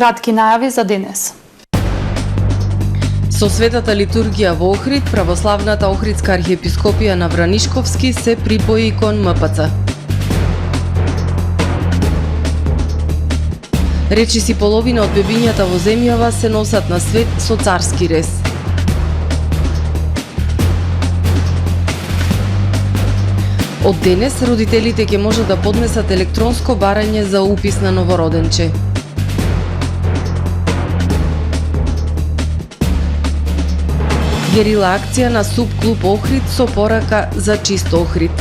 Кратки најави за денес. Со светата литургија во Охрид, православната Охридска архиепископија на Вранишковски се припои кон МПЦ. Речиси половина од бебињата во земјава се носат на свет со царски рез. Од денес родителите ќе можат да поднесат електронско барање за упис на новороденче. Герила акција на Субклуб Охрид со порака за чист Охрид.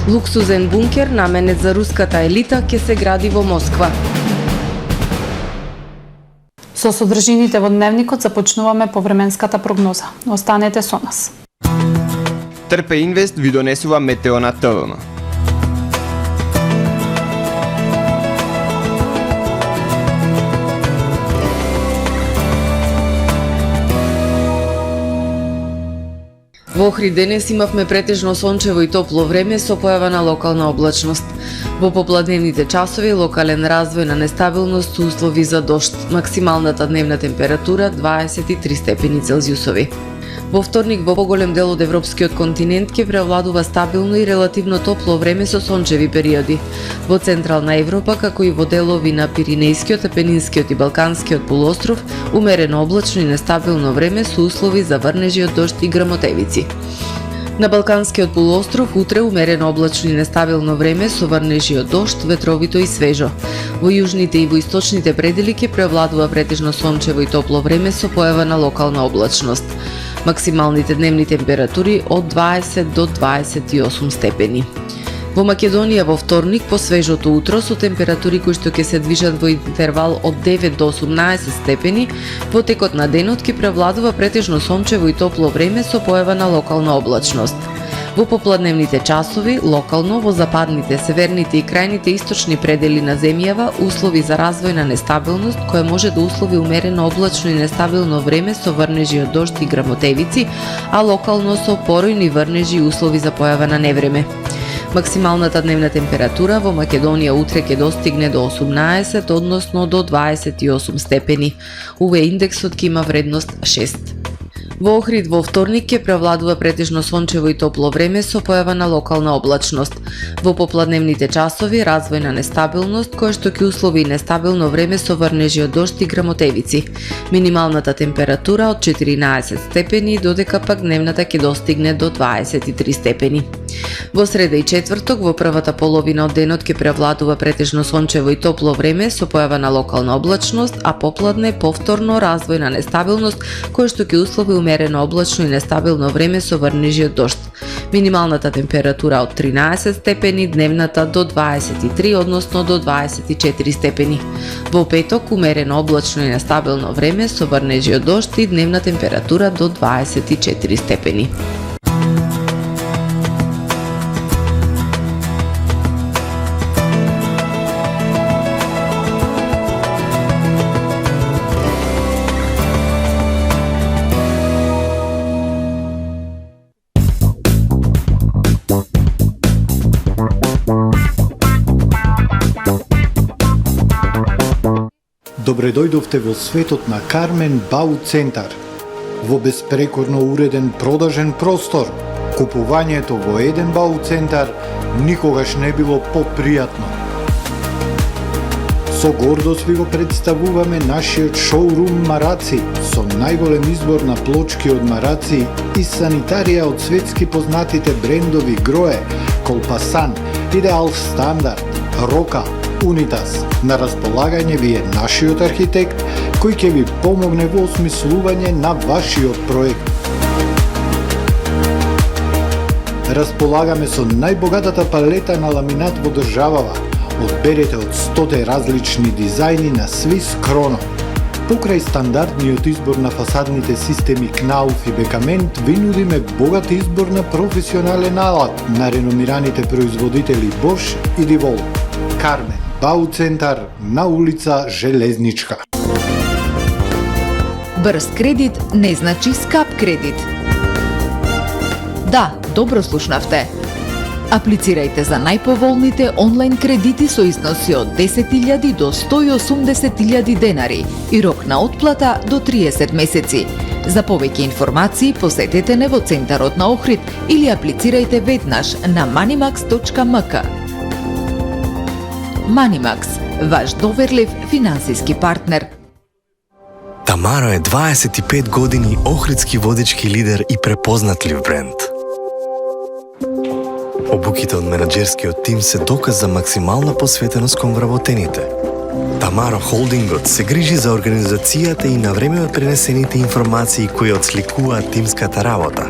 Луксузен бункер наменет за руската елита ќе се гради во Москва. Со содржините во дневникот започнуваме повременската прогноза. Останете со нас. Трпе Инвест ви донесува метео на ТВМ. Во Охрид денес имавме претежно сончево и топло време со појава на локална облачност. Во попладневните часови локален развој на нестабилност со услови за дожд. Максималната дневна температура 23 степени Целзиусови. Во вторник во поголем дел од европскиот континент ќе превладува стабилно и релативно топло време со сончеви периоди. Во централна Европа, како и во делови на Пиринејскиот, Апенинскиот и Балканскиот полуостров, умерено облачно и нестабилно време со услови за врнежи од дожд и грмотевици. На Балканскиот полуостров утре умерено облачно и нестабилно време со врнежи од дожд, ветровито и свежо. Во јужните и во источните предели ќе превладува претежно сончево и топло време со појава на локална облачност. Максималните дневни температури од 20 до 28 степени. Во Македонија во вторник по свежото утро со температури кои што ќе се движат во интервал од 9 до 18 степени, во текот на денот ќе превладува претежно сончево и топло време со појава на локална облачност. Во попладневните часови, локално во западните, северните и крајните источни предели на земјава, услови за развој на нестабилност, која може да услови умерено облачно и нестабилно време со врнежи од дожд и грмотевици, а локално со поројни врнежи и услови за појава на невреме. Максималната дневна температура во Македонија утре ќе достигне до 18, односно до 28 степени. УВ индексот ќе има вредност 6. Во Охрид во вторник ќе превладува претежно сончево и топло време со појава на локална облачност. Во попладневните часови развој на нестабилност која што ќе услови нестабилно време со врнежи од дожд и грмотевици. Минималната температура од 14 степени додека пак дневната ќе достигне до 23 степени. Во среда и четврток во првата половина од денот ќе превладува претежно сончево и топло време со појава на локална облачност, а попладне повторно развој на нестабилност кој што ќе услови умерено облачно и нестабилно време со врнежи од дожд. Минималната температура од 13 степени, дневната до 23, односно до 24 степени. Во петок умерено облачно и нестабилно време со врнежи од дожд и дневна температура до 24 степени. Добре дојдовте во светот на Кармен Бау Центар. Во беспрекорно уреден продажен простор, купувањето во еден Бау Центар никогаш не било попријатно. Со гордост ви го представуваме нашиот шоурум Мараци, со најголем избор на плочки од мараци и санитарија од светски познатите брендови Грое, Колпасан, Идеал Стандард, Рока, Унитас. На располагање ви е нашиот архитект, кој ќе ви помогне во осмислување на вашиот проект. Располагаме со најбогатата палета на ламинат во државава. Одберете од 100 различни дизајни на Swiss Chrono. Покрај стандардниот избор на фасадните системи Knauf и Бекамент, ви нудиме богат избор на професионален алат на реномираните производители Bosch и DeWalt. Кармен Бау Центар на улица Железничка. Брз кредит не значи скап кредит. Да, добро слушнавте. Аплицирајте за најповолните онлайн кредити со износи од 10.000 до 180.000 денари и рок на отплата до 30 месеци. За повеќе информации посетете не во центарот на Охрид или аплицирајте веднаш на manimax.mk. Manimax, ваш доверлив финансиски партнер. Тамаро е 25 години охридски водечки лидер и препознатлив бренд. Обуките од менаџерскиот тим се доказ за максимална посветеност кон вработените. Тамаро Холдингот се грижи за организацијата и на време од пренесените информации кои отсликуваат тимската работа.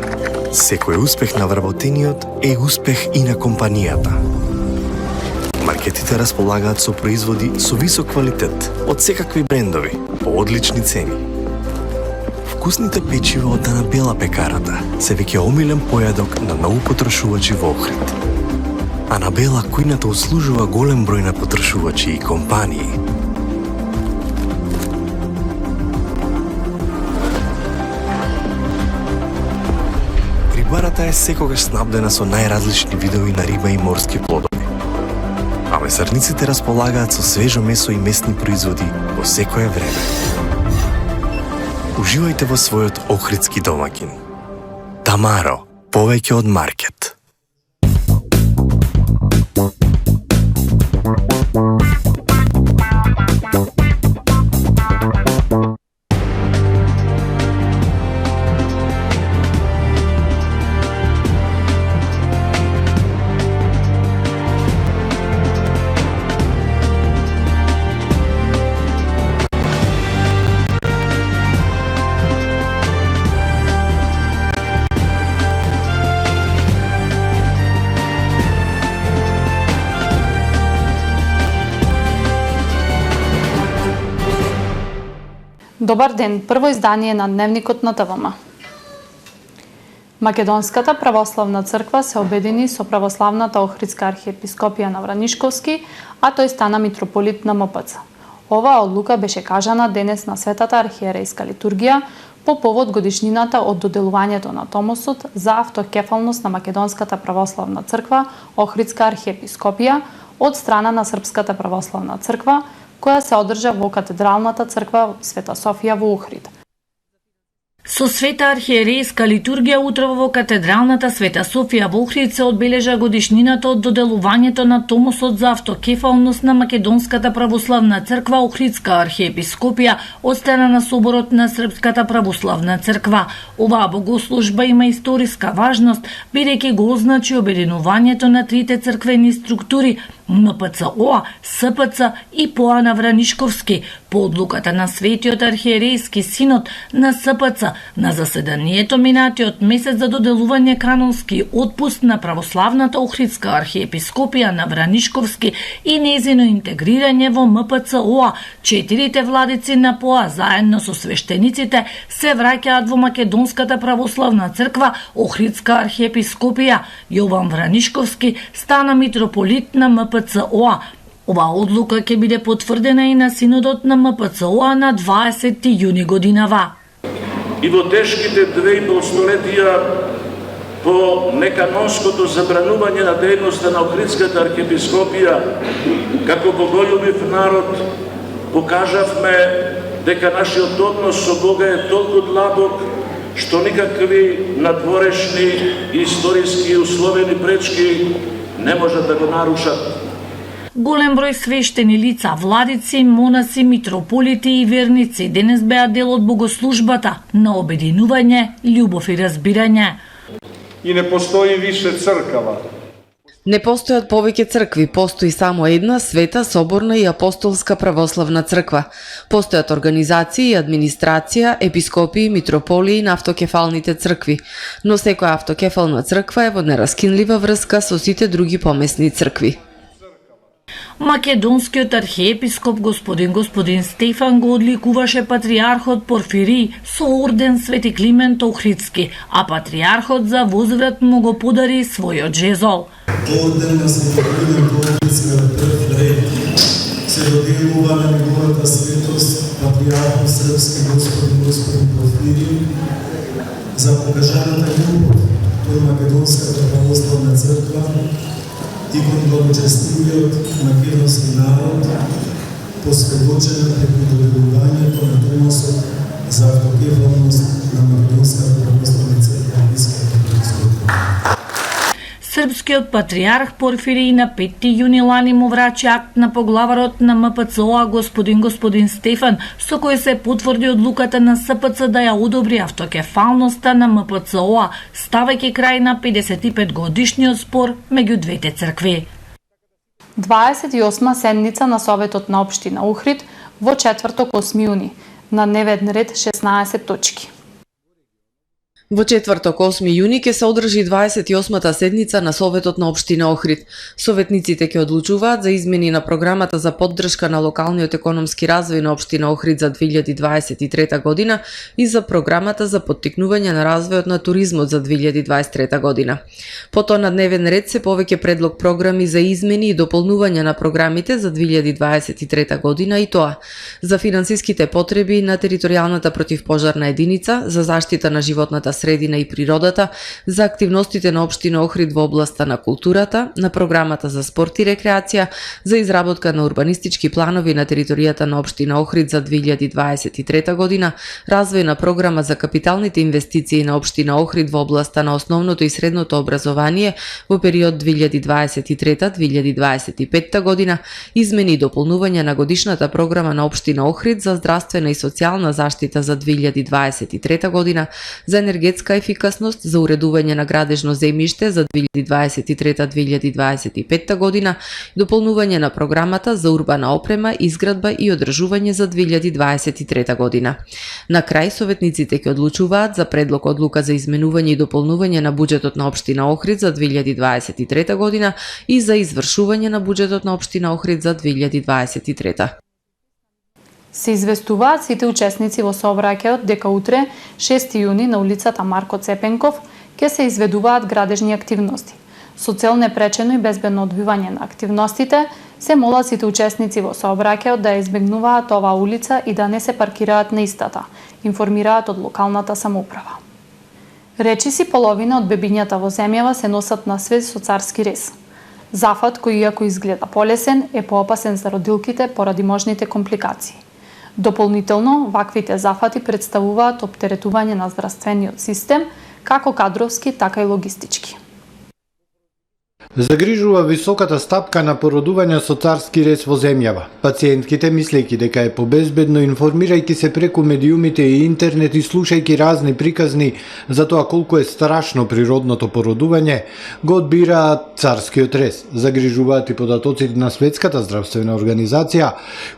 Секој успех на вработениот е успех и на компанијата. Маркетите располагаат со производи со висок квалитет од секакви брендови по одлични цени. Вкусните печива од Анабела пекарата се веќе омилен појадок на многу потрошувачи во Охрид. Анабела кујната услужува голем број на потрошувачи и компании. Рибарата е секогаш снабдена со најразлични видови на риба и морски плодови. А месарниците располагаат со свежо месо и месни производи во секое време. Уживајте во својот охридски домаќин. Тамаро, повеќе од маркет. Добар ден, прво издание на Дневникот на ТВМ. Македонската православна црква се обедини со православната Охридска архиепископија на Вранишковски, а тој стана митрополит на МПЦ. Оваа одлука беше кажана денес на Светата архиерејска литургија по повод годишнината од доделувањето на Томосот за автокефалност на Македонската православна црква Охридска архиепископија од страна на Српската православна црква, која се одржа во Катедралната црква Света Софија во Охрид. Со Света архиерејска литургија утрово во Катедралната Света Софија во Охрид се одбележа годишнината од доделувањето на Томосот за автокефалност на Македонската православна црква Охридска архиепископија од страна на Соборот на Српската православна црква. Оваа богослужба има историска важност, бидејќи го означи обединувањето на трите црквени структури МПЦ-ОА, СПЦ и ПОА на Вранишковски, по одлуката на Светиот архиерејски синод на СПЦ на заседанието минатиот месец за доделување канонски отпуст на православната Охридска архиепископија на Вранишковски и незино интегрирање во МПЦ-ОА. Четирите владици на ПОА заедно со свештениците се враќаат во Македонската православна црква Охридска архиепископија. Јован Вранишковски стана митрополит на МПЦ-ОА. Оваа одлука ќе биде потврдена и на синодот на МПЦ-ОА на 20 јуни годинава. И во тешките 2,5 столетија по неканонското забранување на дејноста на Охридската архиепископија, како боголюбив народ, покажавме дека нашиот однос со Бога е толку длабок, што никакви надворешни и историски условени пречки не можат да го нарушат. Голем број свештени лица, владици, монаси, митрополити и верници денес беа дел од богослужбата на обединување, љубов и разбирање. И не постои више црква. Не постојат повеќе цркви, постои само една света, соборна и апостолска православна црква. Постојат организации и администрација, епископии, митрополии на автокефалните цркви, но секоја автокефална црква е во нераскинлива врска со сите други помесни цркви. Македонскиот архиепископ господин Стефан го одликуваше патриархот Порфирий со орден Свети Климент Охридски, а патриархот за возврат му го подари својот жезол. Орден на Свети Климент Охридска прв се доделува на неговата светост патриархот српски господин Порфирий за покажаната љубов кон Македонската православна црква и кон благочестивиот македонски народ, посведочена преку доделувањето на Томосот за автокефалност на Македонската православна црква и Епископското. Српскиот патриарх Порфирий на 5 јуни лани му врачи акт на поглаварот на МПЦО господин Стефан, со кој се потврди одлуката на СПЦ да ја одобри автокефалноста на МПЦО, ставајќи крај на 55 годишниот спор меѓу двете цркви. 28 седница на Советот на општина Охрид во четврток 8 јуни, на дневен ред 16 точки. Во четврток 8 јуни ќе се одржи 28-та седница на Советот на општина Охрид. Советниците ќе одлучуваат за измени на програмата за поддршка на локалниот економски развој на општина Охрид за 2023 година и за програмата за поттикнување на развојот на туризмот за 2023 година. Потоа на дневен ред се повеќе предлог програми за измени и дополнување на програмите за 2023 година и тоа за финансиските потреби на територијалната противпожарна единица, за заштита на животната средина и природата, за активностите на општина Охрид во областа на културата, на програмата за спорт и рекреација, за изработка на урбанистички планови на територијата на општина Охрид за 2023 година, развојна програма за капиталните инвестиции на општина Охрид во областа на основното и средното образование во период 2023-2025 година, измени и дополнување на годишната програма на општина Охрид за здравствена и социјална заштита за 2023 година, за енергетска ефикасност, за уредување на градежно земјиште за 2023-2025 година, дополнување на програмата за урбана опрема, изградба и одржување за 2023 година. На крај, советниците ќе одлучуваат за предлог одлука за изменување и дополнување на буџетот на општина Охрид за 2023 година и за извршување на буџетот на општина Охрид за 2023. Се известуваат сите учесници во сообраќајот дека утре, 6 јуни, на улицата Марко Цепенков, ќе се изведуваат градежни активности. Со цел непречено и безбедно одвивање на активностите, се молат сите учесници во сообраќајот да ја избегнуваат оваа улица и да не се паркираат на истата, информираат од локалната самоуправа. Речиси половина од бебињата во земјава се носат на свет со царски рез. Зафат кој, иако изгледа полесен, е поопасен за родилките поради можните компликации. Дополнително, ваквите зафати представуваат оптеретување на здравствениот систем, како кадровски, така и логистички. Загрижува високата стапка на породување со царски рез во земјава. Пациентките, мислејќи дека е побезбедно, информирајќи се преку медиумите и интернет и слушајќи разни приказни за тоа колку е страшно природното породување, го одбираат царскиот рез. Загрижуваат и податоците на Светската здравствена организација,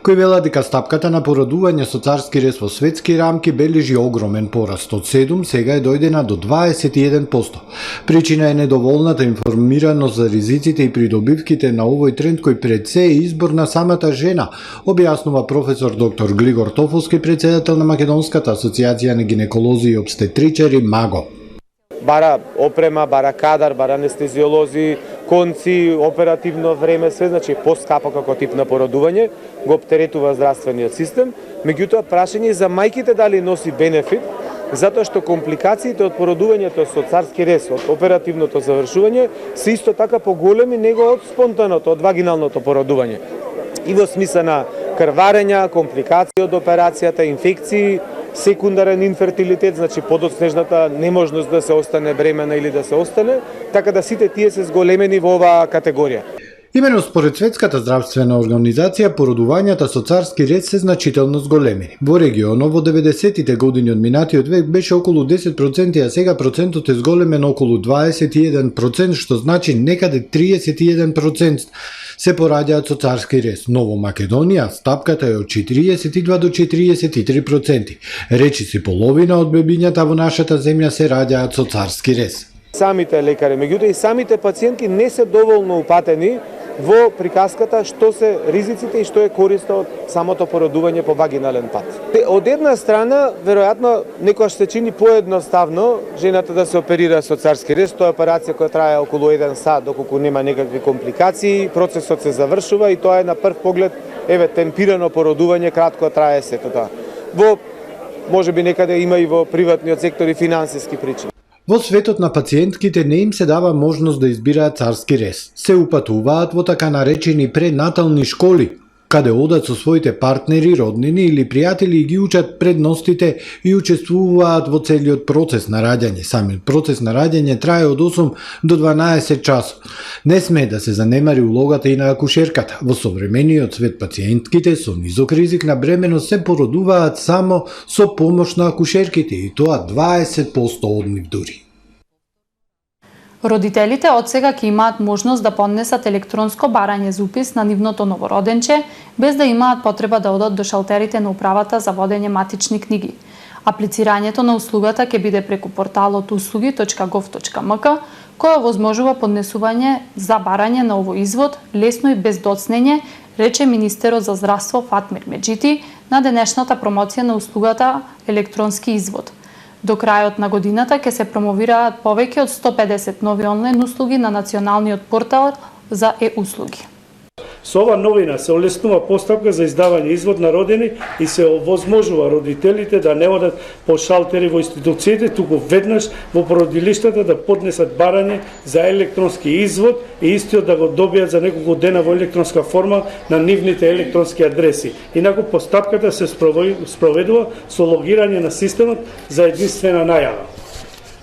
кои велат дека стапката на породување со царски рез во светски рамки бележи огромен пораст од 7, сега е дојдена до 21%. Причина е недоволната информираност за ризиците и придобивките на овој тренд кој пред се е избор на самата жена, објаснува професор доктор Глигор Тофовски, председател на Македонската асоциација на гинеколози и обстетричари МАГО. Бара опрема, бара кадар, бара анестезиолози, конци, оперативно време, све значи поскапо како тип на породување, го оптеретува здравствениот систем. Меѓутоа, прашање за мајките дали носи бенефит, затоа што компликациите од породувањето со царски рез, од оперативното завршување, се исто така поголеми него од спонтаното, од вагиналното породување. И во смисла на крварења, компликации од операцијата, инфекции, секундарен инфертилитет, значи подоцнежната неможност да се остане бремена или да се остане, така да сите тие се зголемени во оваа категорија. Имено според Светската здравствена организација, породувањата со царски рез се значително зголемени. Во регионот во 90-тите години од минатиот век беше околу 10%, а сега процентот е зголемен околу 21%, што значи некаде 31% се пораѓаат со царски рез. Но во Македонија стапката е од 42 до 43%. Речиси половина од бебињата во нашата земја се раѓаат со царски рез. Самите лекари, меѓутоа и самите пациентки не се доволно упатени во приказката што се ризиците и што е користа од самото породување по вагинален пат. Од една страна, веројатно, некојаш се чини поедноставно жената да се оперира со царски рез, тоа е операција која трае околу 1 сат, доколку нема некакви компликации, процесот се завршува и тоа е на прв поглед, темпирано породување, кратко трае сето тоа. Во можеби некаде има и во приватниот сектор и финансиски причини. Во светот на пациентките не им се дава можност да избираат царски рез. Се упатуваат во така наречени пренатални школи, каде одат со своите партнери, роднини или пријатели и ги учат предностите и учествуваат во целиот процес на раѓање. Самиот процес на раѓање трае од 8 до 12 часот. Не смее да се занемари улогата и на акушерката. Во современиот свет пациентките со низок ризик на бременост се породуваат само со помош на акушерките и тоа 20% од нив дури. Родителите од сега ќе имаат можност да поднесат електронско барање за упис на нивното новороденче, без да имаат потреба да одат до шалтерите на управата за водење матични книги. Аплицирањето на услугата ќе биде преку порталот услуги.gov.mk, кој овозможува поднесување за барање на овој извод лесно и без доцнење, рече министерот за здравство Фатмир Меджити на денешната промоција на услугата електронски извод. До крајот на годината ќе се промовираат повеќе од 150 нови онлайн услуги на националниот портал за e-услуги. Со ова новина се олеснува постапка за издавање извод на родени и се овозможува родителите да не одат по шалтери во институциите, туку веднаш во породилиштата да поднесат барање за електронски извод и истиот да го добијат за неколку дена во електронска форма на нивните електронски адреси. Инаку постапката се спроведува со логирање на системот за единствена најава.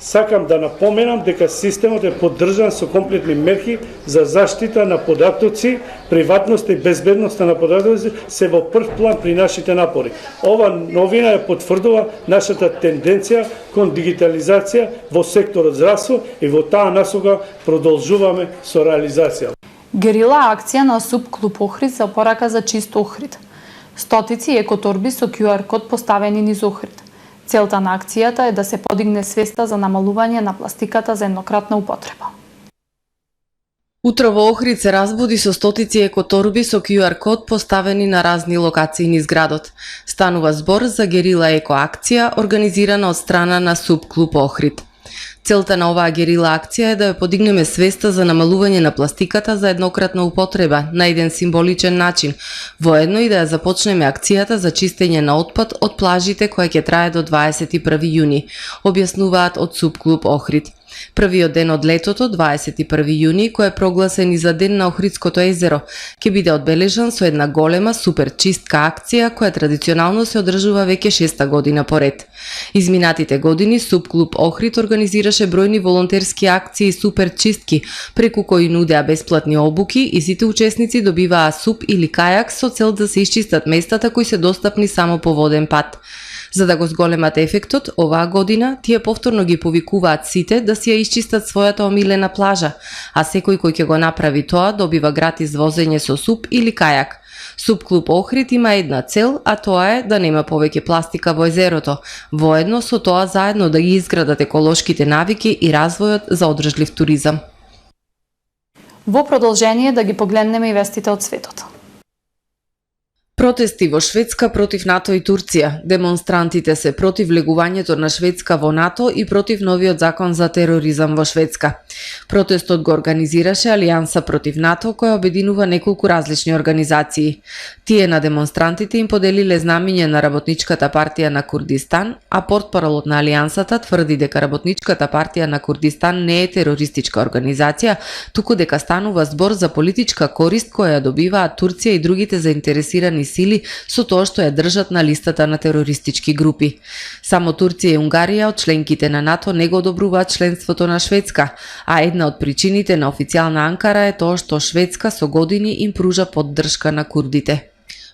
Сакам да напоменам дека системот е поддржан со комплетни мерки за заштита на податоци, приватноста и безбедноста на податоци се во прв план при нашите напори. Ова новина ја потврдува нашата тенденција кон дигитализација во секторот здравство и во таа насока продолжуваме со реализација. Герила акција на СУП Клуб Охрид за порака за чист Охрид. Стотици екоторби со QR код поставени низ Охрид. Целта на акцијата е да се подигне свеста за намалување на пластиката за еднократна употреба. Утро во Охрид се разбуди со стотици екоторби со QR код поставени на разни локации низ градот. Станува збор за герила екоакција организирана од страна на СУП Клуб Охрид. Целта на оваа герила акција е да ја подигнеме свеста за намалување на пластиката за еднократна употреба на еден символичен начин, воедно и да ја започнеме акцијата за чистење на отпад од плажите која ќе трае до 21 јуни, објаснуваат од СУП Клуб Охрид. Првиот ден од летото, 21 јуни, кој е прогласен и за ден на Охридското езеро, ќе биде одбележан со една голема супер чистка акција која традиционално се одржува веќе 6-та година поред. Изминатите години СУП Клуб Охрид организираше бројни волонтерски акции и супер чистки, преку кои нудеа бесплатни обуки и сите учесници добиваа суп или кајак со цел да се исчистат местата кои се достапни само по воден пат. За да го зголемат ефектот, оваа година тие повторно ги повикуваат сите да си ја исчистат својата омилена плажа, а секој кој ќе го направи тоа добива гратис возење со суп или кајак. СУП Клуб Охрид има една цел, а тоа е да нема повеќе пластика во езерото, воедно со тоа заедно да ги изградат еколошките навики и развојот за одржлив туризам. Во продолжение да ги погледнеме и вестите од светот. Протести во Шведска против НАТО и Турција. Демонстрантите се против влегувањето на Шведска во НАТО и против новиот закон за тероризам во Шведска. Протестот го организираше Алијанса против НАТО, која обединува неколку различни организации. Тие на демонстрантите им поделиле знамиња на Работничката партија на Курдистан, а портпаролот на Алијансата тврди дека Работничката партија на Курдистан не е терористичка организација, туку дека станува збор за политичка корист која добиваат Турција и другите заинтересирани сили со тоа што ја држат на листата на терористички групи. Само Турција и Унгарија од членките на НАТО не го одобруваат членството на Шведска, а една од причините на официјална Анкара е тоа што Шведска со години им пружа поддршка на курдите.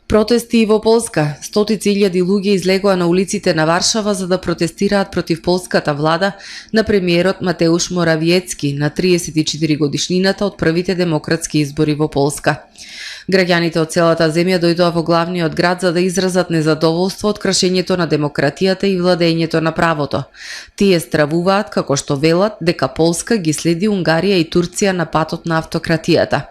Протести и во Полска. Стотици илјади луѓе излегоа на улиците на Варшава за да протестираат против полската влада на премиерот Матеуш Моравиецки на 34 годишнината од првите демократски избори во Полска. Граѓаните од целата земја дојдоа во главниот град за да изразат незадоволство од кршењето на демократијата и владењето на правото. Тие стравуваат како што велат дека Полска ги следи Унгарија и Турција на патот на автократијата.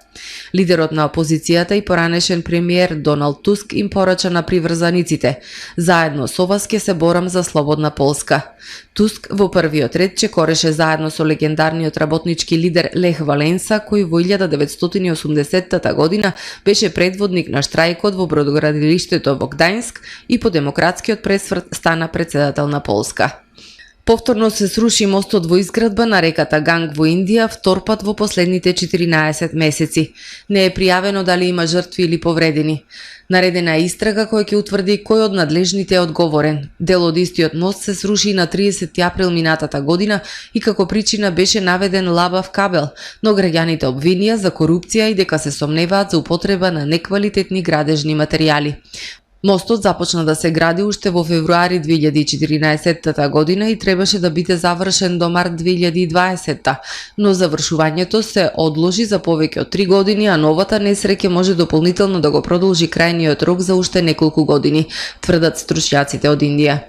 Лидерот на опозицијата и поранешен премиер Доналд Туск им порача на приврзаниците: "Заедно со вас ќе се борам за слободна Полска." Туск во првиот ред чекореше заедно со легендарниот работнички лидер Лех Валенса, кој во 1980 година беше предводник на штрајкот во бродоградилиштето во Гдајнск и по демократскиот пресврт стана претседател на Полска. Повторно се сруши мостот во изградба на реката Ганг во Индија втор пат во последните 14 месеци. Не е пријавено дали има жртви или повредени. Наредена е истрага која ќе утврди кој од надлежните е одговорен. Дел од истиот мост се сруши на 30 април минатата година и како причина беше наведен лабав кабел, но граѓаните обвинија за корупција и дека се сомневаат за употреба на неквалитетни градежни материјали. Мостот започна да се гради уште во февруари 2014 година и требаше да биде завршен до март 2020, но завршувањето се одложи за повеќе од 3 години, а новата несреќа може дополнително да го продолжи крајниот рок за уште неколку години, тврдат стручњаците од Индија.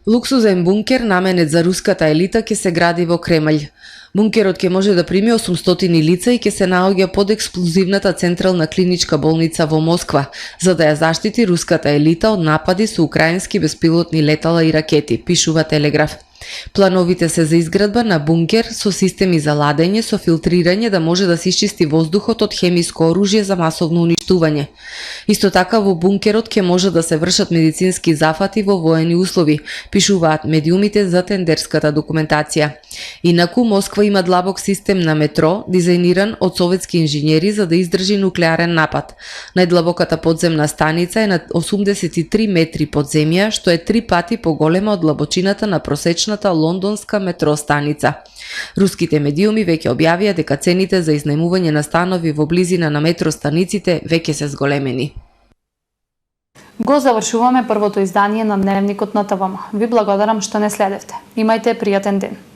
Луксузен бункер наменет за руската елита ќе се гради во Кремљ. Бункерот ќе може да прими 800 лица и ќе се наоѓа под експлозивната централна клиничка болница во Москва, за да ја заштити руската елита од напади со украински беспилотни летала и ракети, пишува Телеграф. Плановите се за изградба на бункер со системи за ладење со филтрирање да може да се исчисти воздухот од хемиско оружје за масовно уништување. Исто така во бункерот ќе може да се вршат медицински зафати во воени услови, пишуваат медиумите за тендерската документација. Инаку Москва има длабок систем на метро, дизајниран од советски инженери за да издржи нуклеарен напад. Најдлабоката подземна станица е на 83 метри под земја, што е 3 пати поголема од длабочината на просечната лондонска метро станица. Руските медиуми веќе објавија дека цените за изнајмување на станови во близина на метро станиците веќе се зголемени. Го завршуваме првото издание на Дневникот на ТВМ. Ви благодарам што не следевте. Имајте пријатен ден.